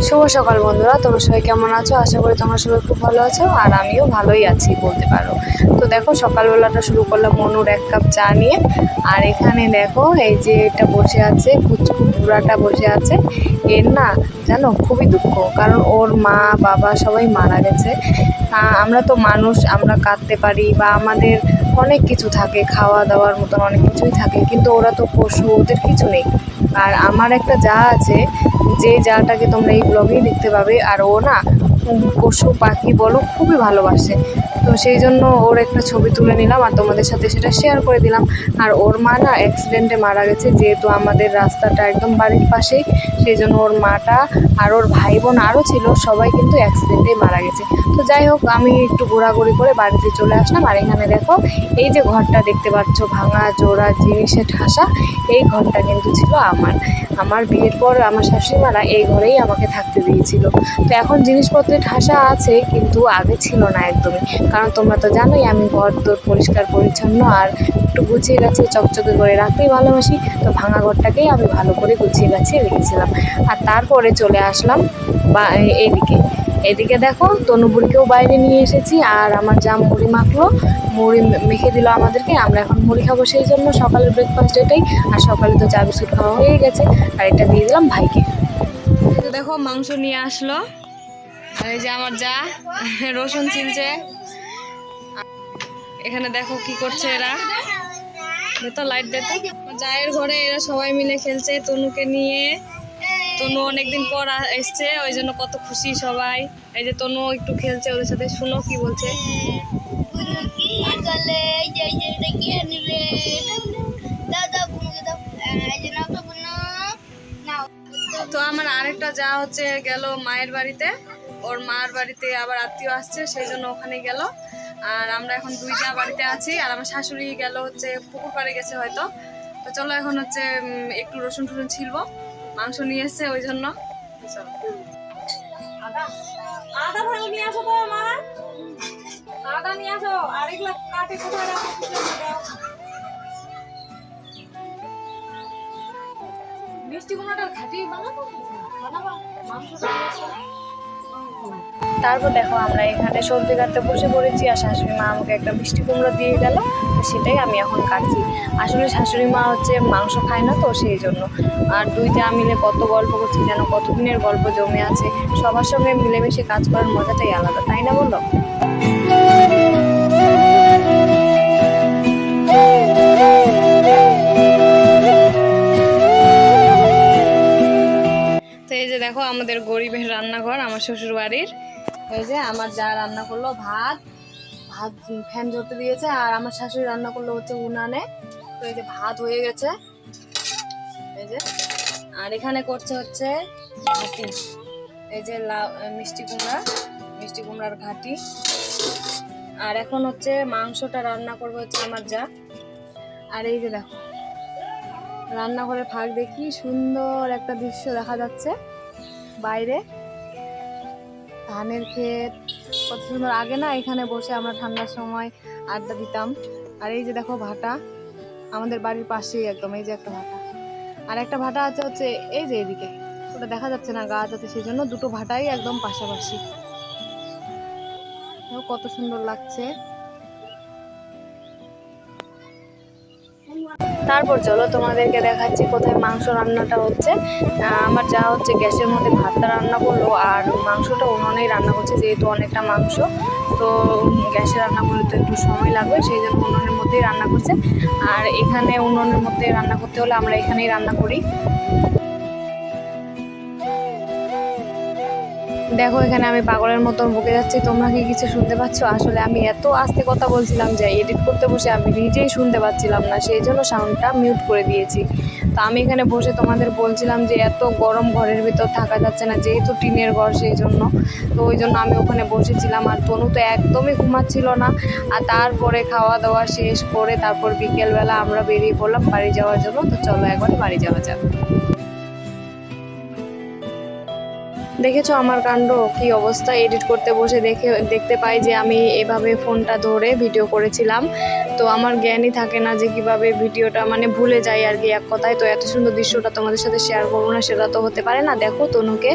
শুভ সকাল বন্ধুরা, তোমরা সবাই কেমন আছো? আশা করি তোমরা সবাই খুব ভালো আছো, আর আমিও ভালোই আছি বলতে পারো। তো দেখো, সকালবেলাটা শুরু করলাম মনুর এক কাপ চা নিয়ে। আর এখানে দেখো, এই যে এটা বসে আছে, পুচকু বুড়াটা বসে আছে। এর না জানো খুবই দুঃখ, কারণ ওর মা বাবা সবাই মারা গেছে। আমরা তো মানুষ, আমরা কাঁদতে পারি বা আমাদের অনেক কিছু থাকে, খাওয়া দাওয়ার মতন অনেক কিছুই থাকে, কিন্তু ওরা তো পশু, ওদের কিছু নেই। আর আমার একটা যা আছে, যে জাটাকে তোমরা এই ব্লগেই দেখতে পাবে, আর ও না পশু পাখি বলো খুবই ভালোবাসে। তো সেই জন্য ওর একটা ছবি তুলে নিলাম আর তোমাদের সাথে সেটা শেয়ার করে দিলাম। আর ওর মা না অ্যাক্সিডেন্টে মারা গেছে, যেহেতু আমাদের রাস্তাটা একদম বাড়ির পাশেই, সেই জন্য ওর মাটা আর ওর ভাই বোন আরও ছিল, সবাই কিন্তু অ্যাক্সিডেন্টেই মারা গেছে। তো যাই হোক, আমি একটু ঘোরাঘুরি করে বাড়িতে চলে আসলাম। আর এখানে দেখো, এই যে ঘরটা দেখতে পাচ্ছ, ভাঙা জোড়া জিনিসে ঠাসা, এই ঘরটা কিন্তু ছিল আমার বিয়ের পর আমার শাশুড়িমারা এই ঘরেই আমাকে থাকতে দিয়েছিল। তো এখন জিনিসপত্রে ঠাসা আছে, কিন্তু আগে ছিল না একদমই। কারণ তোমরা তো জানোই আমি ঘর দোর পরিষ্কার পরিচ্ছন্ন আর একটু গুছিয়ে গাছিয়ে চকচকে করে রাখতেই ভালোবাসি। তো ভাঙা ঘরটাকেই আমি ভালো করে গুছিয়ে গাছিয়ে রেখেছিলাম। আর তারপরে চলে আসলাম বা এদিকে দেখো, তনুবুড়িকেও বাইরে নিয়ে এসেছি। আর আমার যা মুড়ি মাখলো, মুড়ি মেখে দিল আমাদেরকে। আমরা এখন মুড়ি খাবো, সেই জন্য সকালের ব্রেকফাস্ট এটাই। আর সকালে তো চা বিস্কুট খাওয়া হয়ে গেছে। আর এটা দিয়ে দিলাম ভাইকে। তো দেখো, মাংস নিয়ে আসলো। আর এই যে আমার যা রসুন ছিলছে। এখানে দেখো কি করছে এরা, তো লাইট দে তো। জায়ের ঘরে এরা সবাই মিলে খেলছে তনুকে নিয়ে। তনু অনেকদিন পর এসছে, ওই জন্য কত খুশি সবাই। এই যে তনু একটু খেলছে ওদের সাথে, শুনো কি বলছে। তো আমার আরেকটা যা হচ্ছে গেল মায়ের বাড়িতে, ওর মার বাড়িতে আবার আত্মীয় আসছে, সেই জন্য ওখানে গেল। আর আমরা এখন দুই যা বাড়িতে আছি। আর আমার শাশুড়ি গেল হচ্ছে পুকুর পাড়ে গেছে হয়তো। তো চলো এখন হচ্ছে একটু রসুন টসুন ছিলবো, মাংস নিয়ে এসছে ওই জন্য। আদা ভাঙ নিয়ে আসো তো, মা আদা নিয়ে আসো। আর এগুলা কাটে কোথায় রাখো? মিষ্টি কুমড়াটা ঘাটি বানাবো, তারপর দেখো আমরা এখানে সবজি কাটতে বসে পড়েছি। আর শাশুড়ি মা আমাকে একটা মিষ্টি কুমড়ো দিয়ে গেল, তো সেটাই আমি এখন কাটছি। আসলে শাশুড়ি মা হচ্ছে মাংস খায় না, তো সেই জন্য। আর দুই যা মিলে কত গল্প করছি, যেন কতদিনের গল্প জমে আছে। সবার সঙ্গে মিলেমিশে কাজ করার মজাটাই আলাদা, তাই না বলো? তো এই যে দেখো আমাদের গরিবের রান্নাঘর, আমার শ্বশুর বাড়ির। এই যে আমার যা রান্না করলো ভাত ফ্যান জ্বলতে দিয়েছে। আর আমার শাশুড়ি রান্না করলো হচ্ছে উনানে। তো এই যে ভাত হয়ে গেছে, এই যে। আর এখানে করছে হচ্ছে ঘাটি, এই যে মিষ্টি কুমড়ার ঘাটি। আর এখন হচ্ছে মাংসটা রান্না করবে হচ্ছে আমার যা। আর এই যে দেখো, রান্নাঘরের ফাঁক দেখি সুন্দর একটা দৃশ্য দেখা যাচ্ছে বাইরে, ধানের ক্ষেত, কত সুন্দর। আগে না এখানে বসে আমরা ঠান্ডার সময় আড্ডা দিতাম। আর এই যে দেখো ভাটা, আমাদের বাড়ির পাশেই একদম, এই যে একটা ভাটা। আর একটা ভাটা আছে হচ্ছে এই যে এদিকে, ওটা দেখা যাচ্ছে না, গাছ আছে সেই জন্য। দুটো ভাটাই একদম পাশাপাশি, কত সুন্দর লাগছে। তারপর চলো তোমাদেরকে দেখাচ্ছি কোথায় মাংস রান্নাটা হচ্ছে। আমার যা হচ্ছে গ্যাসের মধ্যে ভাতটা রান্না করলো, আর মাংসটা উনুনেই রান্না করছে, যেহেতু অনেকটা মাংস। তো গ্যাসে রান্না করলে তো একটু সময় লাগবে, সেই জন্য উনুনের মধ্যেই রান্না করছে। আর এখানে উনুনের মধ্যে রান্না করতে হলে আমরা এখানেই রান্না করি। দেখো এখানে আমি পাগলের মতন বকে যাচ্ছি, তোমরা কি কিছু শুনতে পাচ্ছ? আসলে আমি এত আস্তে কথা বলছিলাম যে এডিট করতে বসে আমি নিজেই শুনতে পাচ্ছিলাম না, সেই জন্য সাউন্ডটা মিউট করে দিয়েছি। তো আমি এখানে বসে তোমাদের বলছিলাম যে এত গরম, ঘরের ভিতর থাকা যাচ্ছে না, যেহেতু টিনের ঘর সেই জন্য। তো ওই জন্য আমি ওখানে বসেছিলাম। আর তনু তো একদমই ঘুমাচ্ছিল না। আর তারপরে খাওয়া দাওয়া শেষ করে তারপর বিকেলবেলা আমরা বেরিয়ে পড়লাম বাড়ি যাওয়ার জন্য। তো চলো একবার বাড়ি যাওয়া যাক। দেখেছো আমার কাণ্ড কি অবস্থা, এডিট করতে বসে দেখতে পাই যে আমি এভাবে ফোনটা ধরে ভিডিও করেছিলাম। তো আমার জ্ঞানই থাকে না যে কিভাবে ভিডিওটা মানে ভুলে যাই আর কি এক কথায়। তো এত সুন্দর দৃশ্যটা তোমাদের সাথে শেয়ার করবো না সেটা তো হতে পারে না। দেখো তনুকে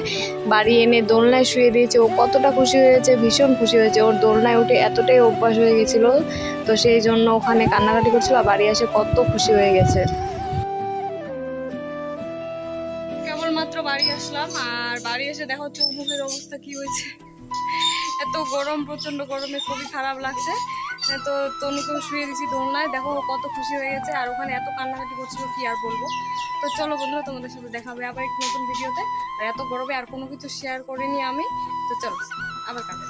বাড়ি এনে দোলনায় শুয়ে দিয়েছে, ও কতটা খুশি হয়েছে, ভীষণ খুশি হয়েছে। ওর দোলনায় উঠে এতটাই অভ্যাস হয়ে গেছিলো, তো সেই জন্য ওখানে কান্নাকাটি করছিল, আর বাড়ি এসে কত খুশি হয়ে গেছে। কেবলমাত্র বাড়ি আসলাম, আর বাড়ি এসে দেখো চোখ মুখের অবস্থা কি হয়েছে। এত গরম, প্রচন্ড গরমে খুবই খারাপ লাগছে। তো তনুকেও শুয়ে দিয়েছি দোলনায়, দেখো কত খুশি হয়ে গেছে, আর ওখানে এত কান্নাকাটি করছিল কি আর বলবো। তো চলো বন্ধুরা, তোমাদের সাথে দেখা হবে আবার এক নতুন ভিডিওতে। আর এত গরমে আর কোনো কিছু শেয়ার করিনি আমি। তো চলো আবার কাছে।